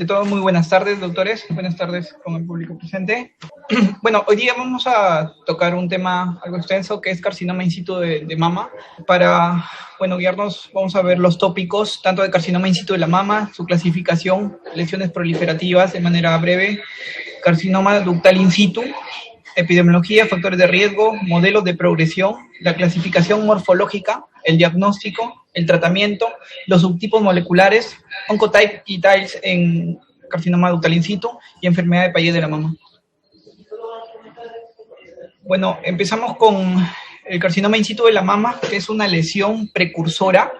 todo, muy buenas tardes, doctores. Buenas tardes con el público presente. Bueno, hoy día vamos a tocar un tema algo extenso que es carcinoma in situ de mama. Para, guiarnos, vamos a ver los tópicos, tanto de carcinoma in situ de la mama, su clasificación, lesiones proliferativas de manera breve, carcinoma ductal in situ, epidemiología, factores de riesgo, modelos de progresión, la clasificación morfológica, el diagnóstico, el tratamiento, los subtipos moleculares, oncotype y TILES en carcinoma ductal in situ y enfermedad de Payet de la mama. Bueno, empezamos con el carcinoma in situ de la mama, que es una lesión precursora,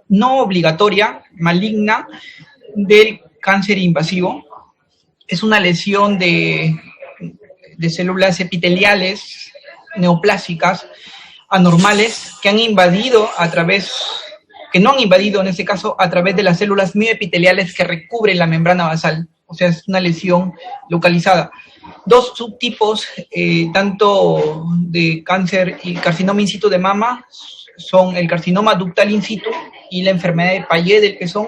no obligatoria, maligna, del cáncer invasivo. Es una lesión de células epiteliales neoplásicas anormales que han invadido que no han invadido en este caso a través de las células mioepiteliales que recubren la membrana basal. O sea, es una lesión localizada. Dos subtipos, tanto de cáncer y carcinoma in situ de mama, son el carcinoma ductal in situ y la enfermedad de Payet del pezón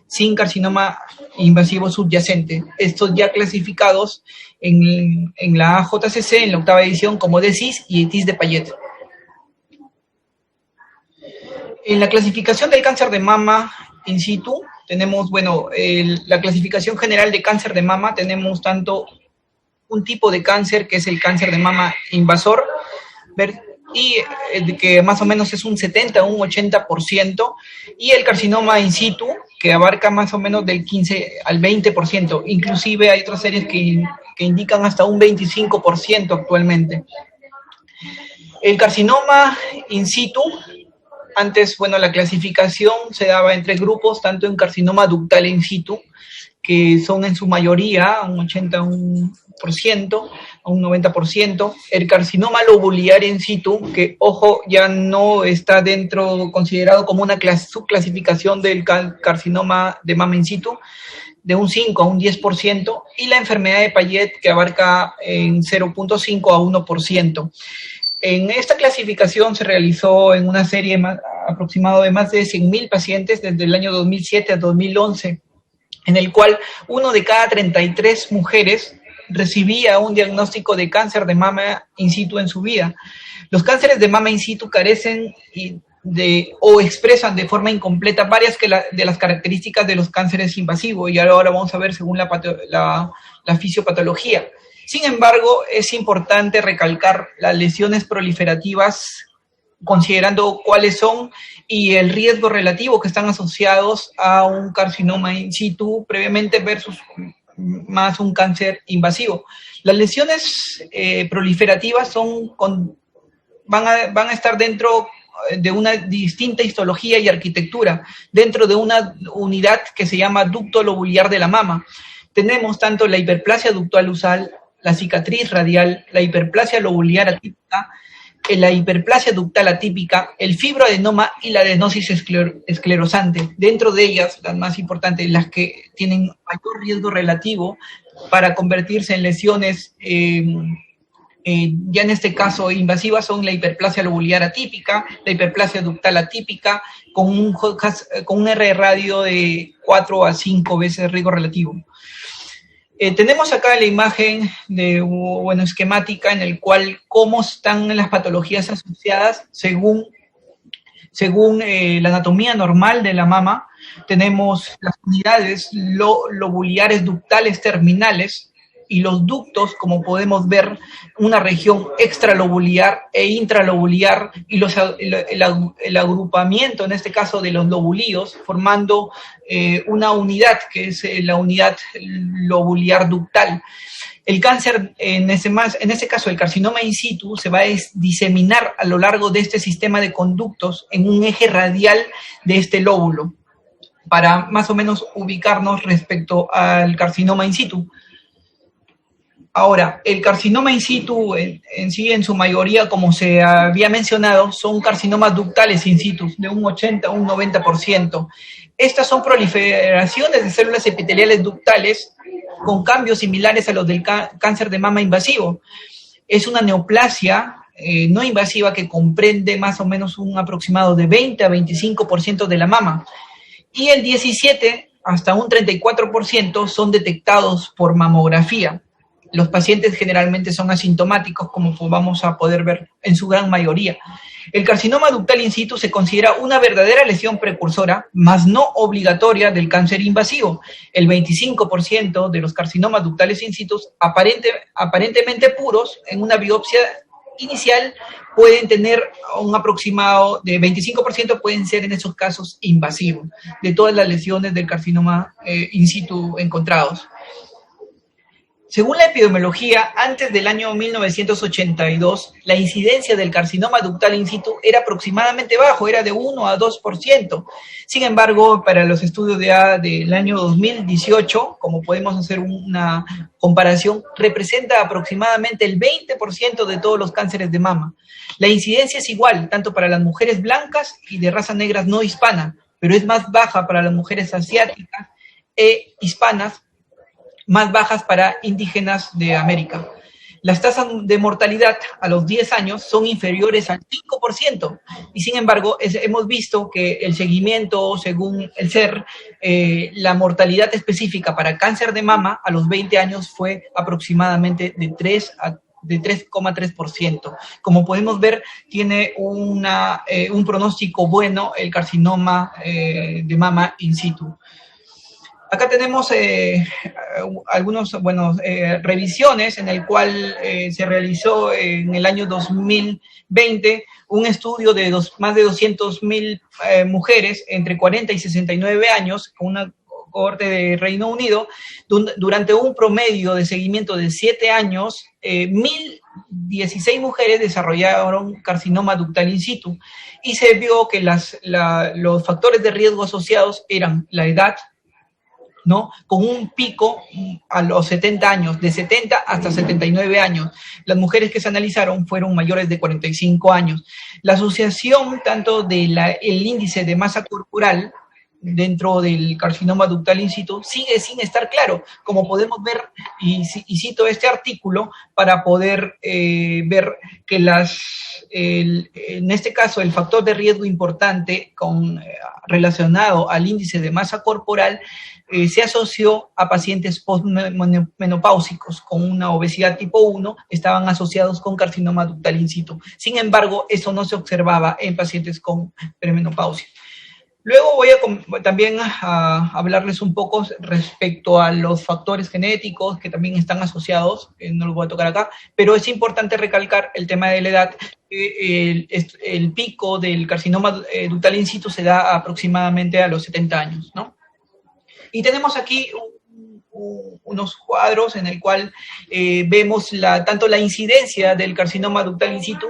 sin carcinoma invasivo subyacente. Estos ya clasificados en la AJCC, en la 8ª edición, como DESIS y ETIS de Payet. En la clasificación del cáncer de mama in situ, tenemos, la clasificación general de cáncer de mama, tenemos tanto un tipo de cáncer, que es el cáncer de mama invasor, y que más o menos es un 70 o un 80%, y el carcinoma in situ, que abarca más o menos del 15 al 20%, inclusive hay otras series que indican hasta un 25% actualmente. El carcinoma in situ, antes, la clasificación se daba entre grupos, tanto en carcinoma ductal in situ, que son en su mayoría un 80 a un 90%, el carcinoma lobular in situ, que, ojo, ya no está considerado como una subclasificación del carcinoma de mama in situ, de un 5 a un 10%, y la enfermedad de Payet, que abarca en 0.5 a 1%. En esta clasificación se realizó en una serie aproximada de más de 100.000 pacientes desde el año 2007 a 2011, en el cual 1 de cada 33 mujeres recibía un diagnóstico de cáncer de mama in situ en su vida. Los cánceres de mama in situ carecen o expresan de forma incompleta varias de las características de los cánceres invasivos, y ahora vamos a ver según la fisiopatología. Sin embargo, es importante recalcar las lesiones proliferativas, considerando cuáles son y el riesgo relativo que están asociados a un carcinoma in situ previamente versus más un cáncer invasivo. Las lesiones proliferativas van a estar dentro de una distinta histología y arquitectura, dentro de una unidad que se llama ducto lobular de la mama. Tenemos tanto la hiperplasia ductal usal, la cicatriz radial, la hiperplasia lobular atípica, la hiperplasia ductal atípica, el fibroadenoma y la adenosis esclerosante. Dentro de ellas, las más importantes, las que tienen mayor riesgo relativo para convertirse en lesiones, ya en este caso invasivas, son la hiperplasia lobular atípica, la hiperplasia ductal atípica, con un R radio de 4 a 5 veces riesgo relativo. Tenemos acá la imagen esquemática en el cual cómo están las patologías asociadas según la anatomía normal de la mama. Tenemos las unidades lobulares ductales terminales y los ductos, como podemos ver, una región extralobular e intralobular, y el agrupamiento, en este caso, de los lobulíos, formando una unidad, que es la unidad lobular ductal. El cáncer, en ese caso, el carcinoma in situ, se va a diseminar a lo largo de este sistema de conductos en un eje radial de este lóbulo, para más o menos ubicarnos respecto al carcinoma in situ. Ahora, el carcinoma in situ en su mayoría, como se había mencionado, son carcinomas ductales in situ, de un 80 a un 90%. Estas son proliferaciones de células epiteliales ductales con cambios similares a los del cáncer de mama invasivo. Es una neoplasia no invasiva que comprende más o menos un aproximado de 20 a 25% de la mama. Y el 17 hasta un 34% son detectados por mamografía. Los pacientes generalmente son asintomáticos, como vamos a poder ver en su gran mayoría. El carcinoma ductal in situ se considera una verdadera lesión precursora, mas no obligatoria, del cáncer invasivo. El 25% de los carcinomas ductales in situ, aparentemente puros, en una biopsia inicial, pueden tener un aproximado de 25%, pueden ser en esos casos invasivos, de todas las lesiones del carcinoma in situ encontrados. Según la epidemiología, antes del año 1982, la incidencia del carcinoma ductal in situ era aproximadamente bajo, era de 1 a 2%. Sin embargo, para los estudios del año 2018, como podemos hacer una comparación, representa aproximadamente el 20% de todos los cánceres de mama. La incidencia es igual, tanto para las mujeres blancas y de raza negra no hispana, pero es más baja para las mujeres asiáticas e hispanas, más bajas para indígenas de América. Las tasas de mortalidad a los 10 años son inferiores al 5%, y sin embargo hemos visto que el seguimiento, según el CER, la mortalidad específica para cáncer de mama a los 20 años fue aproximadamente de 3,3%. Como podemos ver, tiene un pronóstico bueno el carcinoma de mama in situ. Acá tenemos algunas revisiones en el cual se realizó en el año 2020 un estudio de más de 200.000 mujeres entre 40 y 69 años, con una cohorte de Reino Unido, durante un promedio de seguimiento de 7 años, 1.016 mujeres desarrollaron carcinoma ductal in situ, y se vio que los factores de riesgo asociados eran la edad, ¿no? Con un pico a los 70 años, de 70 hasta 79 años. Las mujeres que se analizaron fueron mayores de 45 años. La asociación tanto del índice de masa corporal dentro del carcinoma ductal in situ sigue sin estar claro, como podemos ver, y cito este artículo para poder ver que en este caso el factor de riesgo importante relacionado al índice de masa corporal se asoció a pacientes postmenopáusicos con una obesidad tipo 1, estaban asociados con carcinoma ductal in situ. Sin embargo, eso no se observaba en pacientes con premenopausia. Luego voy también a hablarles un poco respecto a los factores genéticos que también están asociados, no los voy a tocar acá, pero es importante recalcar el tema de la edad. El pico del carcinoma ductal in situ se da aproximadamente a los 70 años, ¿no? Y tenemos aquí unos cuadros en el cual vemos tanto la incidencia del carcinoma ductal in situ,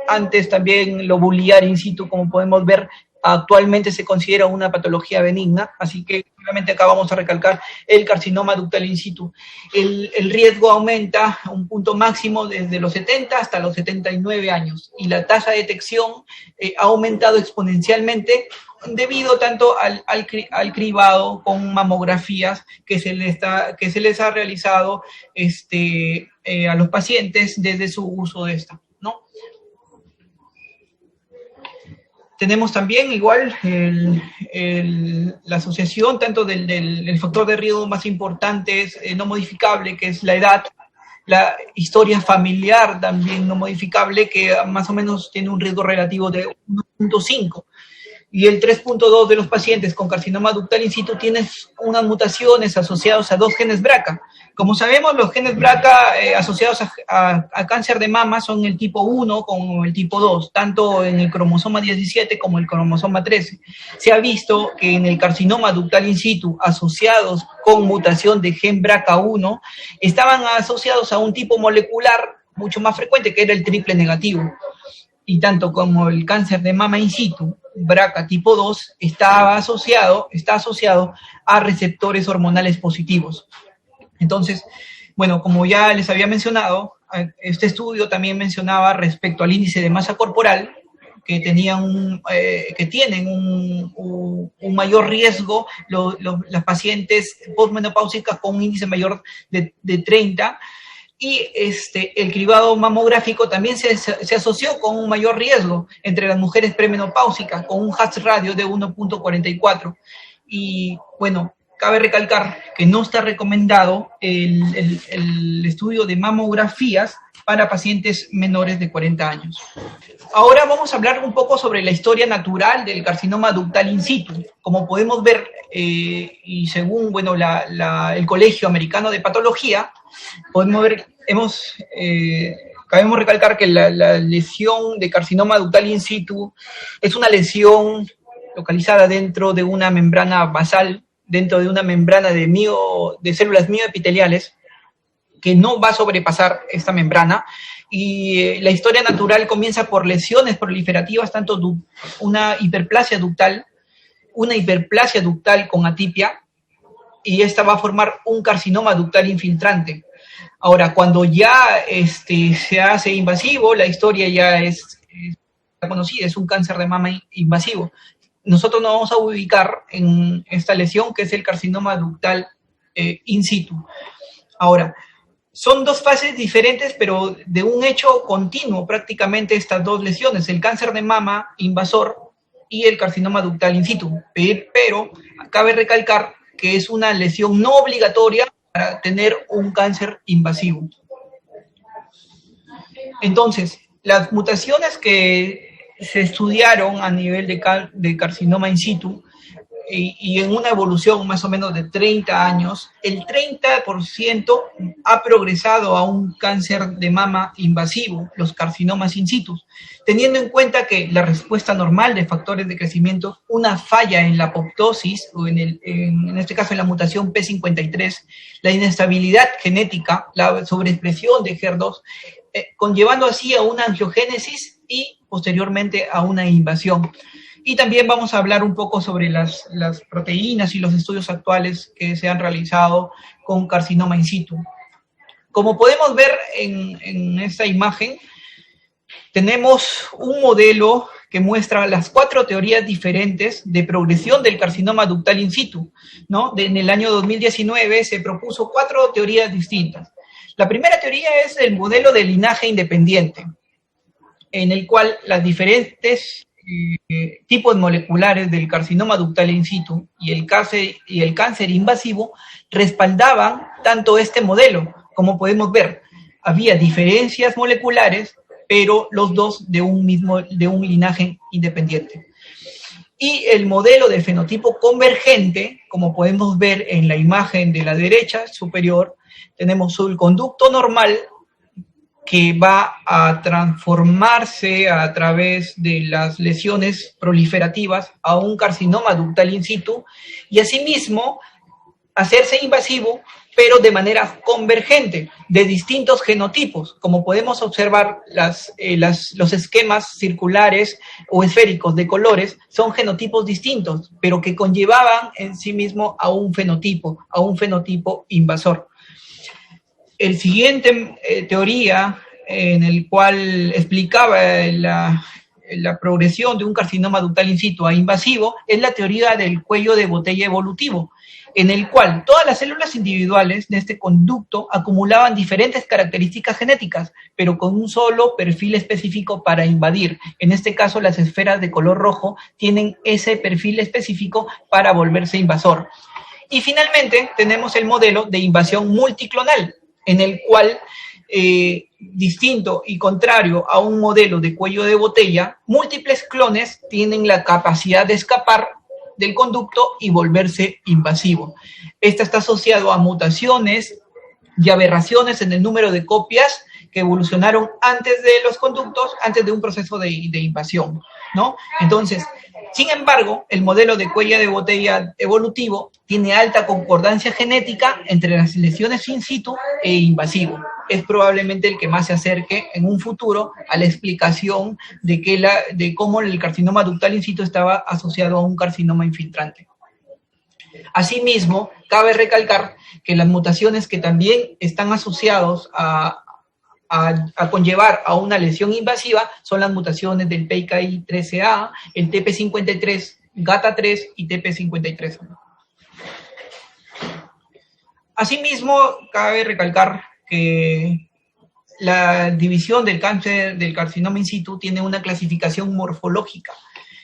antes también lobular in situ, como podemos ver. Actualmente se considera una patología benigna, así que solamente acá vamos a recalcar el carcinoma ductal in situ. El riesgo aumenta a un punto máximo desde los 70 hasta los 79 años, y la tasa de detección ha aumentado exponencialmente debido tanto al cribado con mamografías que se les ha realizado a los pacientes desde su uso de esta, ¿no? Tenemos también igual la asociación tanto del factor de riesgo más importante es no modificable, que es la edad, la historia familiar también no modificable, que más o menos tiene un riesgo relativo de 1.5. Y el 3.2 de los pacientes con carcinoma ductal in situ tienen unas mutaciones asociadas a 2 genes BRCA. Como sabemos, los genes BRCA asociados a cáncer de mama son el tipo 1 como el tipo 2, tanto en el cromosoma 17 como el cromosoma 13. Se ha visto que en el carcinoma ductal in situ asociados con mutación de gen BRCA1 estaban asociados a un tipo molecular mucho más frecuente, que era el triple negativo. Y tanto como el cáncer de mama in situ, BRCA tipo 2 está asociado a receptores hormonales positivos. Entonces, bueno, como ya les había mencionado, este estudio también mencionaba respecto al índice de masa corporal, que tienen un mayor riesgo las pacientes postmenopáusicas con un índice mayor de 30, y el cribado mamográfico también se asoció con un mayor riesgo entre las mujeres premenopáusicas, con un Hazard radio de 1.44. y bueno, cabe recalcar que no está recomendado el estudio de mamografías para pacientes menores de 40 años. Ahora vamos a hablar un poco sobre la historia natural del carcinoma ductal in situ. Como podemos ver, y según bueno, el Colegio Americano de Patología, podemos ver, cabemos recalcar que la lesión de carcinoma ductal in situ es una lesión localizada dentro de una membrana basal, dentro de una membrana de células mioepiteliales, que no va a sobrepasar esta membrana, y la historia natural comienza por lesiones proliferativas, tanto una hiperplasia ductal con atipia, y esta va a formar un carcinoma ductal infiltrante. Ahora, cuando ya se hace invasivo, la historia ya es conocida, es un cáncer de mama invasivo. Nosotros nos vamos a ubicar en esta lesión, que es el carcinoma ductal in situ. Ahora, son dos fases diferentes, pero de un hecho continuo prácticamente estas dos lesiones, el cáncer de mama invasor y el carcinoma ductal in situ. Pero cabe recalcar que es una lesión no obligatoria para tener un cáncer invasivo. Entonces, las mutaciones que se estudiaron a nivel de carcinoma in situ y en una evolución más o menos de 30 años, el 30% ha progresado a un cáncer de mama invasivo, los carcinomas in situ, teniendo en cuenta que la respuesta normal de factores de crecimiento, una falla en la apoptosis, o en este caso en la mutación P53, la inestabilidad genética, la sobreexpresión de HER2, conllevando así a una angiogénesis y posteriormente a una invasión. Y también vamos a hablar un poco sobre las proteínas y los estudios actuales que se han realizado con carcinoma in situ. Como podemos ver en esta imagen, tenemos un modelo que muestra las 4 teorías diferentes de progresión del carcinoma ductal in situ, ¿no? En el año 2019 se propuso 4 teorías distintas. La primera teoría es el modelo de linaje independiente, en el cual las diferentes tipos moleculares del carcinoma ductal in situ y el cáncer invasivo respaldaban tanto este modelo. Como podemos ver, había diferencias moleculares, pero los dos de un linaje independiente. Y el modelo de fenotipo convergente, como podemos ver en la imagen de la derecha superior, tenemos el conducto normal que va a transformarse a través de las lesiones proliferativas a un carcinoma ductal in situ y asimismo hacerse invasivo, pero de manera convergente, de distintos genotipos. Como podemos observar, los esquemas circulares o esféricos de colores son genotipos distintos, pero que conllevaban en sí mismo a un fenotipo invasor. El siguiente teoría en el cual explicaba la progresión de un carcinoma ductal in situ a invasivo es la teoría del cuello de botella evolutivo, en el cual todas las células individuales de este conducto acumulaban diferentes características genéticas, pero con un solo perfil específico para invadir. En este caso, las esferas de color rojo tienen ese perfil específico para volverse invasor. Y finalmente tenemos el modelo de invasión multiclonal, en el cual, distinto y contrario a un modelo de cuello de botella, múltiples clones tienen la capacidad de escapar del conducto y volverse invasivo. Esta está asociado a mutaciones y aberraciones en el número de copias que evolucionaron antes de los conductos, antes de un proceso de invasión, ¿no? Entonces, sin embargo, el modelo de cuello de botella evolutivo tiene alta concordancia genética entre las lesiones in situ e invasivo. Es probablemente el que más se acerque en un futuro a la explicación de cómo el carcinoma ductal in situ estaba asociado a un carcinoma infiltrante. Asimismo, cabe recalcar que las mutaciones que también están asociados a conllevar a una lesión invasiva son las mutaciones del PIKI13A, el TP53, GATA3 y TP53. Asimismo, cabe recalcar que la división del carcinoma in situ tiene una clasificación morfológica.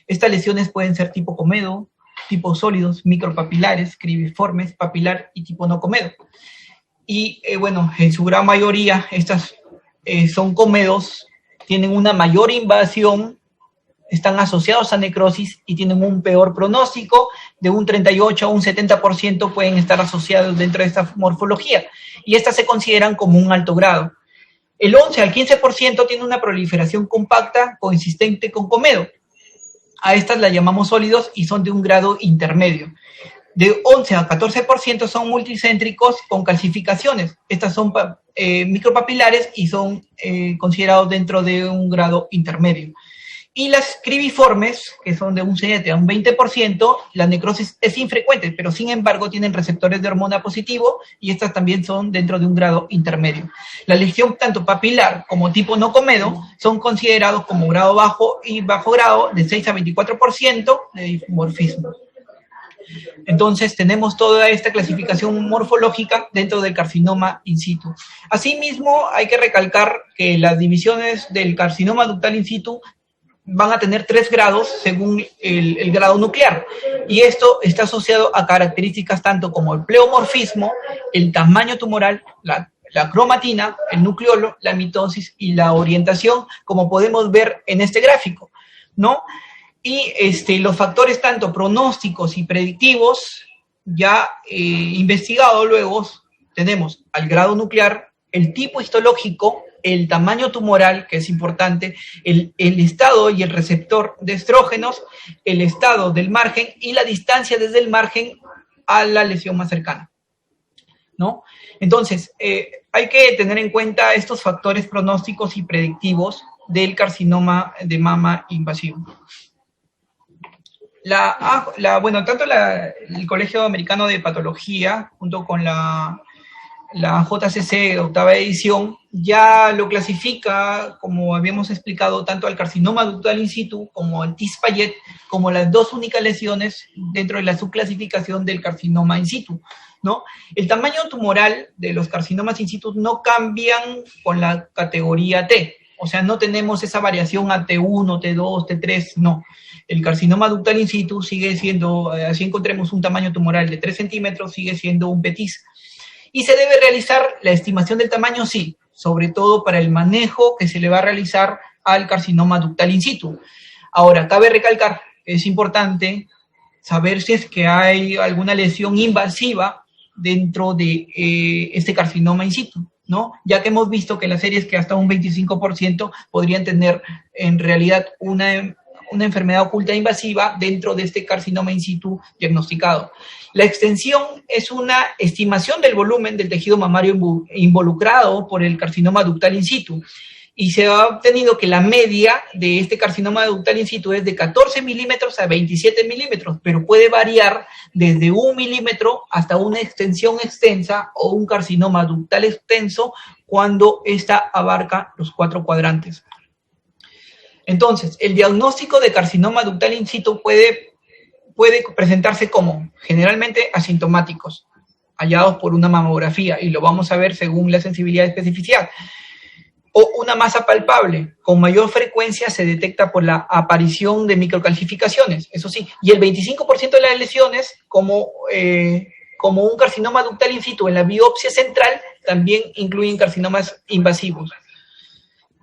Estas lesiones pueden ser tipo comedo, tipos sólidos, micropapilares, cribiformes, papilar y tipo no comedo. Y bueno, en su gran mayoría estas son comedos, tienen una mayor invasión, están asociados a necrosis y tienen un peor pronóstico, de un 38 a un 70% pueden estar asociados dentro de esta morfología, y estas se consideran como un alto grado. El 11 al 15% tiene una proliferación compacta coexistente con comedo. A estas las llamamos sólidos y son de un grado intermedio. De 11 a 14% son multicéntricos con calcificaciones. Estas son micropapilares y son considerados dentro de un grado intermedio. Y las cribiformes, que son de un 7 a un 20%, la necrosis es infrecuente, pero sin embargo tienen receptores de hormona positivo y estas también son dentro de un grado intermedio. La lesión tanto papilar como tipo no comedo son considerados como grado bajo y bajo grado de 6 a 24% de dimorfismo. Entonces tenemos toda esta clasificación morfológica dentro del carcinoma in situ. Asimismo, hay que recalcar que las divisiones del carcinoma ductal in situ van a tener 3 grados según el grado nuclear. Y esto está asociado a características tanto como el pleomorfismo, el tamaño tumoral, la cromatina, el nucleolo, la mitosis y la orientación, como podemos ver en este gráfico, ¿no? Y los factores tanto pronósticos y predictivos, ya investigados luego, tenemos al grado nuclear, el tipo histológico, el tamaño tumoral, que es importante, el estado y el receptor de estrógenos, el estado del margen y la distancia desde el margen a la lesión más cercana, ¿no? Entonces, hay que tener en cuenta estos factores pronósticos y predictivos del carcinoma de mama invasivo. Bueno, tanto el Colegio Americano de Patología, junto con la JCC de octava edición, ya lo clasifica, como habíamos explicado, tanto al carcinoma ductal in situ como al TIS-Payet, como las dos únicas lesiones dentro de la subclasificación del carcinoma in situ, ¿no? El tamaño tumoral de los carcinomas in situ no cambian con la categoría T, o sea, no tenemos esa variación a T1, T2, T3, no. El carcinoma ductal in situ sigue siendo, así encontremos un tamaño tumoral de 3 centímetros, sigue siendo un PETIS. ¿Y se debe realizar la estimación del tamaño? Sí, sobre todo para el manejo que se le va a realizar al carcinoma ductal in situ. Ahora, cabe recalcar que es importante saber si es que hay alguna lesión invasiva dentro de este carcinoma in situ, ¿no? Ya que hemos visto que las series que hasta un 25% podrían tener en realidad una enfermedad oculta invasiva dentro de este carcinoma in situ diagnosticado. La extensión es una estimación del volumen del tejido mamario involucrado por el carcinoma ductal in situ, y se ha obtenido que la media de este carcinoma ductal in situ es de 14 milímetros a 27 milímetros, pero puede variar desde 1 milímetro hasta una extensión extensa o un carcinoma ductal extenso cuando ésta abarca los 4 cuadrantes. Entonces, el diagnóstico de carcinoma ductal in situ puede presentarse como generalmente asintomáticos, hallados por una mamografía, y lo vamos a ver según la sensibilidad y especificidad, o una masa palpable. Con mayor frecuencia se detecta por la aparición de microcalcificaciones, eso sí, y el 25% de las lesiones, como un carcinoma ductal in situ en la biopsia central, también incluyen carcinomas invasivos.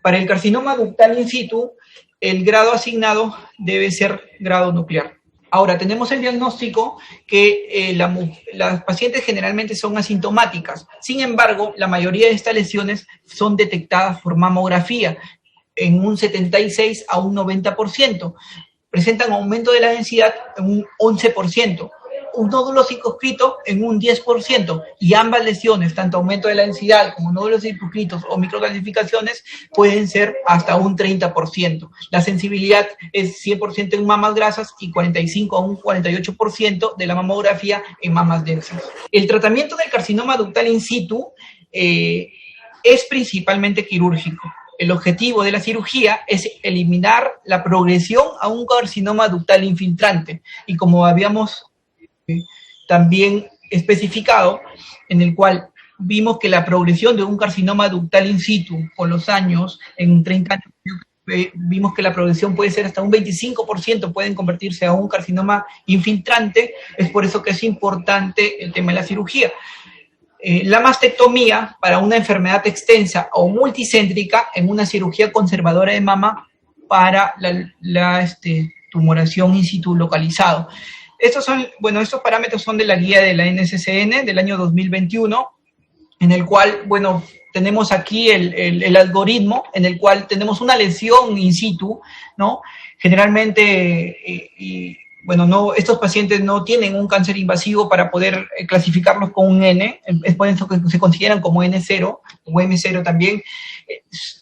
Para el carcinoma ductal in situ, el grado asignado debe ser grado nuclear. Ahora, tenemos el diagnóstico que las pacientes generalmente son asintomáticas. Sin embargo, la mayoría de estas lesiones son detectadas por mamografía en un 76 a un 90%. Presentan aumento de la densidad en un 11%. Un nódulo circunscrito en un 10%, y ambas lesiones, tanto aumento de la densidad como nódulos circunscritos o microcalcificaciones, pueden ser hasta un 30%. La sensibilidad es 100% en mamas grasas y 45 a un 48% de la mamografía en mamas densas. El tratamiento del carcinoma ductal in situ es principalmente quirúrgico. El objetivo de la cirugía es eliminar la progresión a un carcinoma ductal infiltrante, y como habíamos también especificado, en el cual vimos que la progresión de un carcinoma ductal in situ con los años, en 30 años, vimos que la progresión puede ser hasta un 25%, pueden convertirse a un carcinoma infiltrante. Es por eso que es importante el tema de la cirugía. La mastectomía para una enfermedad extensa o multicéntrica en una cirugía conservadora de mama para la tumoración in situ localizado. Estos parámetros son de la guía de la NCCN del año 2021, en el cual, tenemos aquí el algoritmo en el cual tenemos una lesión in situ, ¿no? Generalmente, estos pacientes no tienen un cáncer invasivo para poder clasificarlos con un N, es por eso que se consideran como N0 o M0 también.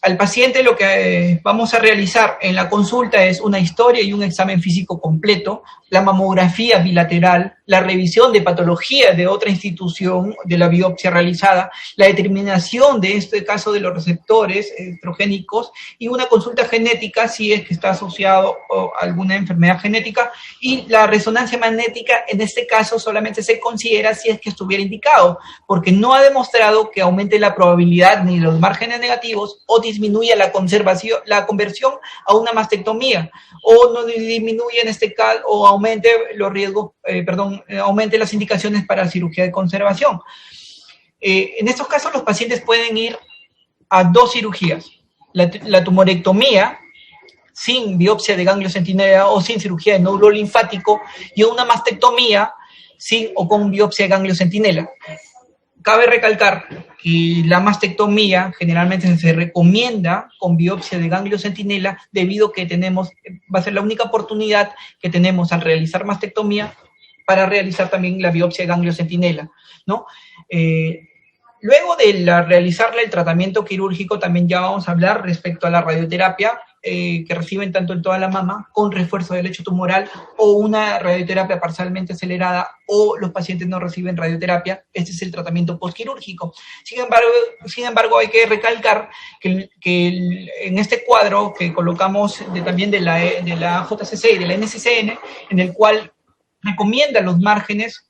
Al paciente lo que vamos a realizar en la consulta es una historia y un examen físico completo, la mamografía bilateral, la revisión de patología de otra institución de la biopsia realizada, la determinación de este caso de los receptores estrogénicos y una consulta genética si es que está asociado a alguna enfermedad genética, y la resonancia magnética en este caso solamente se considera si es que estuviera indicado, porque no ha demostrado que aumente la probabilidad ni los márgenes negativos o disminuya la conversión a una mastectomía, o no disminuye en este caso, o aumente los riesgos, aumente las indicaciones para cirugía de conservación. En estos casos los pacientes pueden ir a dos cirugías: la tumorectomía sin biopsia de ganglio centinela o sin cirugía de nódulo linfático, y una mastectomía sin o con biopsia de ganglio centinela. Cabe recalcar que la mastectomía generalmente se recomienda con biopsia de ganglio centinela debido a que va a ser la única oportunidad que tenemos al realizar mastectomía para realizar también la biopsia de ganglio centinela, ¿no? Luego de realizarle el tratamiento quirúrgico, también ya vamos a hablar respecto a la radioterapia que reciben tanto en toda la mama con refuerzo del lecho tumoral o una radioterapia parcialmente acelerada, o los pacientes no reciben radioterapia. Este es el tratamiento postquirúrgico. Sin embargo, hay que recalcar que en este cuadro que colocamos también de la JCC y de la NCCN, en el cual recomienda los márgenes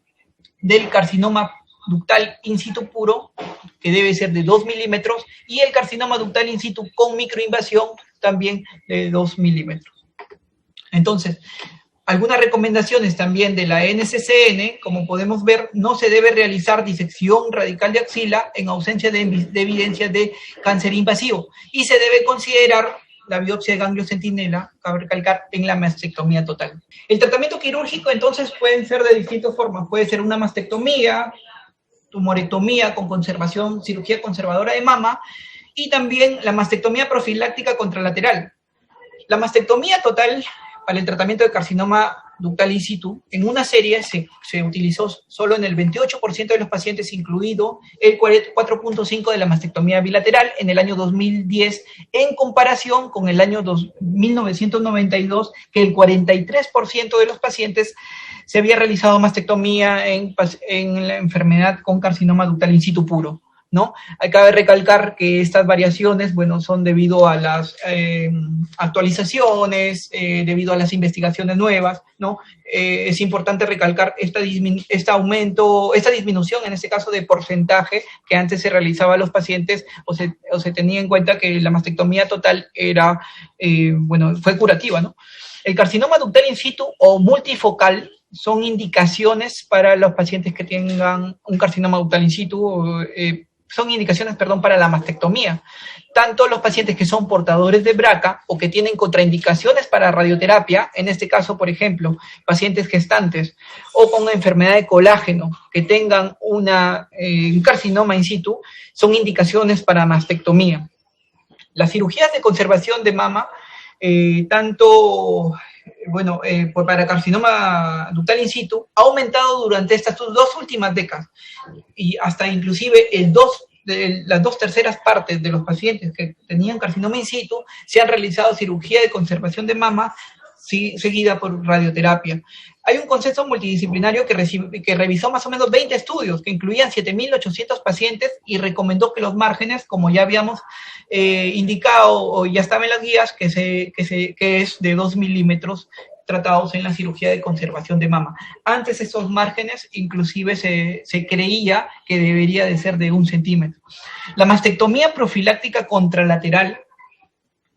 del carcinoma ductal in situ puro, que debe ser de 2 milímetros, y el carcinoma ductal in situ con microinvasión también de 2 milímetros. Entonces, algunas recomendaciones también de la NCCN, como podemos ver, no se debe realizar disección radical de axila en ausencia de evidencia de cáncer invasivo, y se debe considerar la biopsia de ganglio centinela, cabe recalcar, en la mastectomía total. El tratamiento quirúrgico, entonces, puede ser de distintas formas. Puede ser una mastectomía, tumorectomía con conservación, cirugía conservadora de mama, y también la mastectomía profiláctica contralateral. La mastectomía total para el tratamiento de carcinoma ductal in situ, en una serie se utilizó solo en el 28% de los pacientes, incluido el 4.5% de la mastectomía bilateral en el año 2010, en comparación con el año 1992, que el 43% de los pacientes se había realizado mastectomía en la enfermedad con carcinoma ductal in situ puro, ¿no? Cabe recalcar que estas variaciones, son debido a las actualizaciones, debido a las investigaciones nuevas, ¿no? Es importante recalcar esta disminución, en este caso de porcentaje, que antes se realizaba a los pacientes, o se tenía en cuenta que la mastectomía total era, fue curativa, ¿no? El carcinoma ductal in situ o multifocal son indicaciones para los pacientes que tengan un carcinoma ductal in situ, son indicaciones, para la mastectomía. Tanto los pacientes que son portadores de BRCA o que tienen contraindicaciones para radioterapia, en este caso, por ejemplo, pacientes gestantes o con una enfermedad de colágeno que tengan un carcinoma in situ, son indicaciones para mastectomía. Las cirugías de conservación de mama, para carcinoma ductal in situ, ha aumentado durante estas 2 últimas décadas, y hasta inclusive las 2/3 partes de los pacientes que tenían carcinoma in situ se han realizado cirugía de conservación de mama seguida por radioterapia. Hay un consenso multidisciplinario que revisó más o menos 20 estudios que incluían 7.800 pacientes y recomendó que los márgenes, como ya habíamos indicado o ya estaba en las guías, que es de 2 milímetros tratados en la cirugía de conservación de mama. Antes estos márgenes inclusive se creía que debería de ser de 1 centímetro. La mastectomía profiláctica contralateral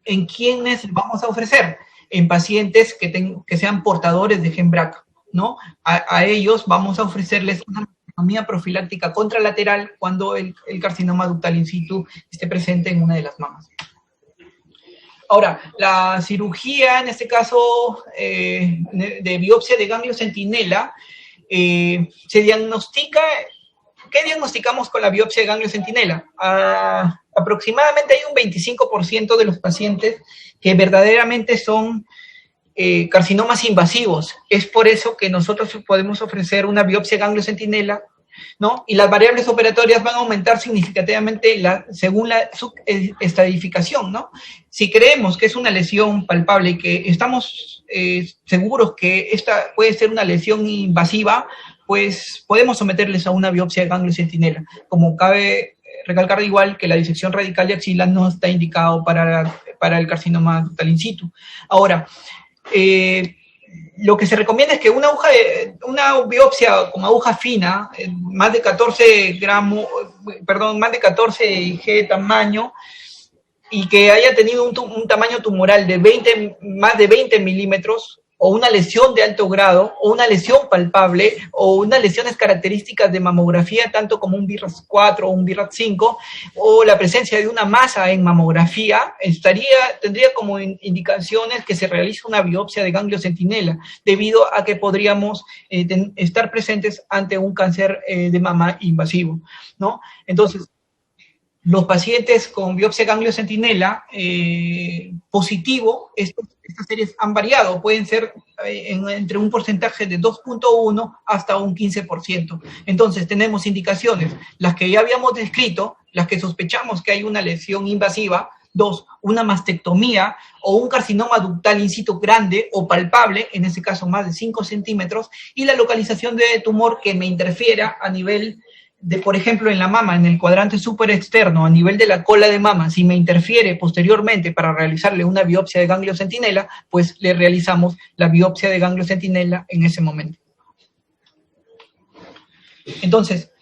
¿En quiénes vamos a ofrecer? En pacientes que sean portadores de gen BRCA, ¿no? A ellos vamos a ofrecerles una mastectomía profiláctica contralateral cuando el carcinoma ductal in situ esté presente en una de las mamas. Ahora, la cirugía, en este caso, de biopsia de ganglio centinela, se diagnostica. ¿Qué diagnosticamos con la biopsia de ganglio centinela? Aproximadamente hay un 25% de los pacientes que verdaderamente son carcinomas invasivos. Es por eso que nosotros podemos ofrecer una biopsia de ganglio centinela, ¿no? Y las variables operatorias van a aumentar significativamente según su estadificación, ¿no? Si creemos que es una lesión palpable y que estamos seguros que esta puede ser una lesión invasiva, pues podemos someterles a una biopsia de ganglio centinela. Como cabe recalcar igual que la disección radical de axila no está indicado para el carcinoma ductal in situ. Ahora, lo que se recomienda es que una biopsia con aguja fina, más de 14 gramos, más de 14 G de tamaño, y que haya tenido un tamaño tumoral de más de 20 milímetros, o una lesión de alto grado, o una lesión palpable, o unas lesiones características de mamografía, tanto como un BRAF 4 o un BRAF 5, o la presencia de una masa en mamografía, tendría como indicaciones que se realice una biopsia de ganglio centinela, debido a que podríamos estar presentes ante un cáncer de mama invasivo, ¿no? Entonces, los pacientes con biopsia de ganglio centinela positivo, estas series han variado, pueden ser entre un porcentaje de 2.1 hasta un 15%. Entonces tenemos indicaciones, las que ya habíamos descrito, las que sospechamos que hay una lesión invasiva. 2, una mastectomía o un carcinoma ductal in situ grande o palpable, en este caso más de 5 centímetros, y la localización de tumor que me interfiera a nivel de, por ejemplo, en la mama, en el cuadrante súper externo, a nivel de la cola de mama. Si me interfiere posteriormente para realizarle una biopsia de ganglio centinela, pues le realizamos la biopsia de ganglio centinela en ese momento. Entonces,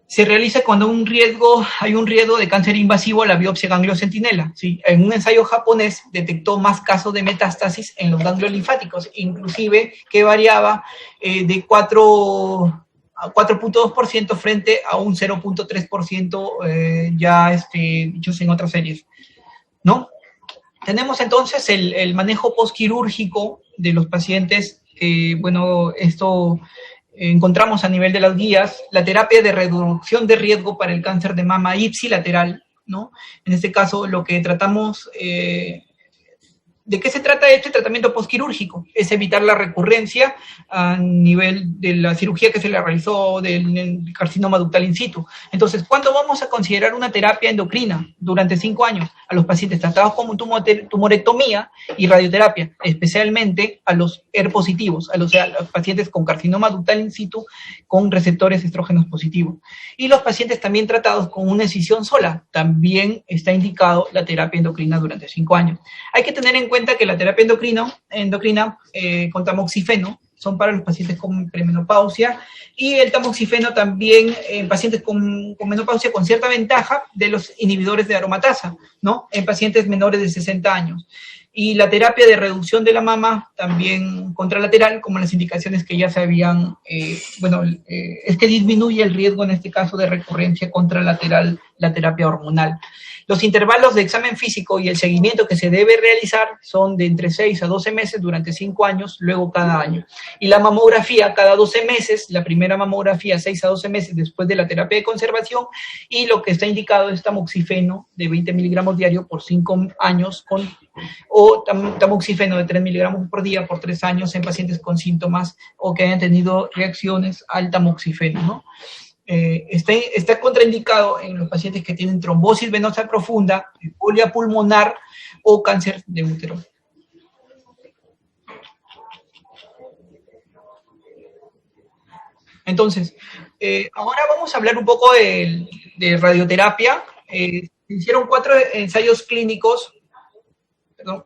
se realiza cuando hay un riesgo de cáncer invasivo a la biopsia de ganglio centinela, ¿sí? En un ensayo japonés detectó más casos de metástasis en los ganglios linfáticos, inclusive que variaba de 4.2% frente a un 0.3% ya dichos en otras series, ¿no? Tenemos entonces el manejo postquirúrgico de los pacientes, bueno, esto encontramos a nivel de las guías, la terapia de reducción de riesgo para el cáncer de mama ipsilateral, ¿no? En este caso, lo que tratamos... ¿De qué se trata este tratamiento postquirúrgico? Es evitar la recurrencia a nivel de la cirugía que se le realizó del carcinoma ductal in situ. Entonces, ¿cuándo vamos a considerar una terapia endocrina? Durante 5 años, a los pacientes tratados con tumorectomía y radioterapia, especialmente a los ER-positivos, a los pacientes con carcinoma ductal in situ con receptores estrógenos positivos. Y los pacientes también tratados con una excisión sola, también está indicado la terapia endocrina durante 5 años. Hay que tener en cuenta que la terapia endocrina con tamoxifeno son para los pacientes con premenopausia, y el tamoxifeno también en pacientes con menopausia con cierta ventaja de los inhibidores de aromatasa, ¿no? En pacientes menores de 60 años. Y la terapia de reducción de la mama también contralateral, como las indicaciones que ya se habían, es que disminuye el riesgo en este caso de recurrencia contralateral la terapia hormonal. Los intervalos de examen físico y el seguimiento que se debe realizar son de entre 6 a 12 meses durante 5 años, luego cada año. Y la mamografía cada 12 meses, la primera mamografía 6 a 12 meses después de la terapia de conservación, y lo que está indicado es tamoxifeno de 20 miligramos diario por 5 años o tamoxifeno de 3 miligramos por día por 3 años en pacientes con síntomas o que hayan tenido reacciones al tamoxifeno, ¿no? Está contraindicado en los pacientes que tienen trombosis venosa profunda, embolia pulmonar o cáncer de útero. Entonces, ahora vamos a hablar un poco de radioterapia. Se hicieron 4 ensayos clínicos. Perdón.